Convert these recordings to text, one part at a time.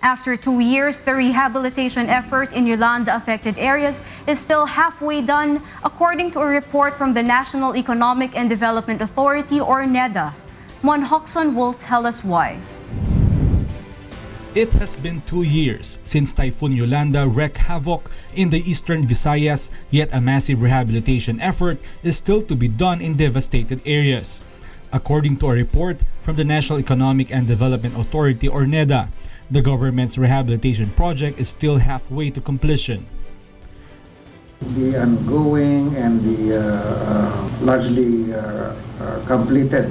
After 2 years, the rehabilitation effort in Yolanda-affected areas is still halfway done, according to a report from the National Economic and Development Authority, or NEDA. Mon Jocson will tell us why. It has been 2 years since Typhoon Yolanda wreaked havoc in the eastern Visayas, yet a massive rehabilitation effort is still to be done in devastated areas. According to a report from the National Economic and Development Authority, or NEDA, the government's rehabilitation project is still halfway to completion. The ongoing and the largely completed,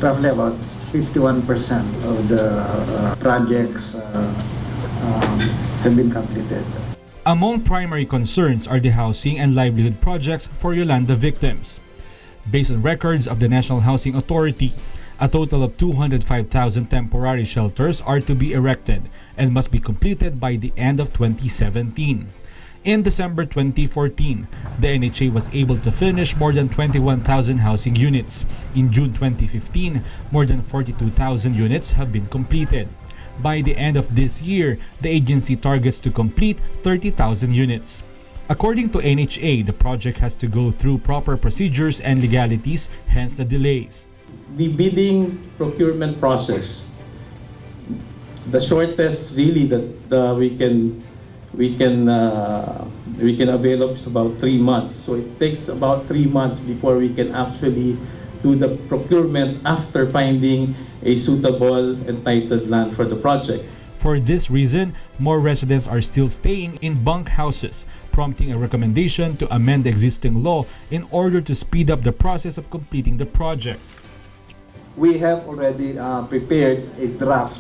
roughly about 51% of the projects have been completed. Among primary concerns are the housing and livelihood projects for Yolanda victims. Based on records of the National Housing Authority, a total of 205,000 temporary shelters are to be erected and must be completed by the end of 2017. In December 2014, the NHA was able to finish more than 21,000 housing units. In June 2015, more than 42,000 units have been completed. By the end of this year, the agency targets to complete 30,000 units. According to NHA, the project has to go through proper procedures and legalities, hence the delays. The bidding procurement process, the shortest really that we can avail of is about 3 months. So it takes about 3 months before we can actually do the procurement after finding a suitable entitled land for the project. For this reason, more residents are still staying in bunk houses, prompting a recommendation to amend the existing law in order to speed up the process of completing the project. We have already prepared a draft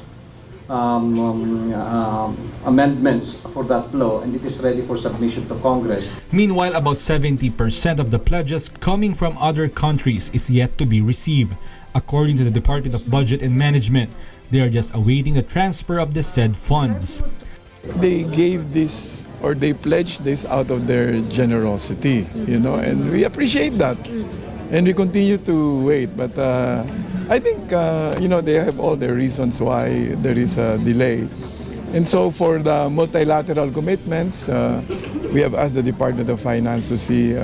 amendments for that law, and it is ready for submission to Congress. Meanwhile, about 70% of the pledges coming from other countries is yet to be received. According to the Department of Budget and Management, they are just awaiting the transfer of the said funds. They gave this, or they pledged this out of their generosity, and we appreciate that. And we continue to wait, but I think, they have all their reasons why there is a delay. And so for the multilateral commitments, we have asked the Department of Finance to see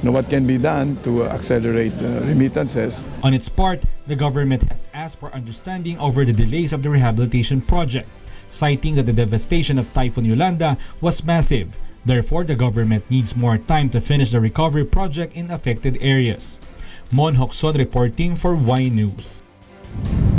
what can be done to accelerate the remittances. On its part, the government has asked for understanding over the delays of the rehabilitation project, citing that the devastation of Typhoon Yolanda was massive. Therefore, the government needs more time to finish the recovery project in affected areas. Mon Jocson reporting for Y News.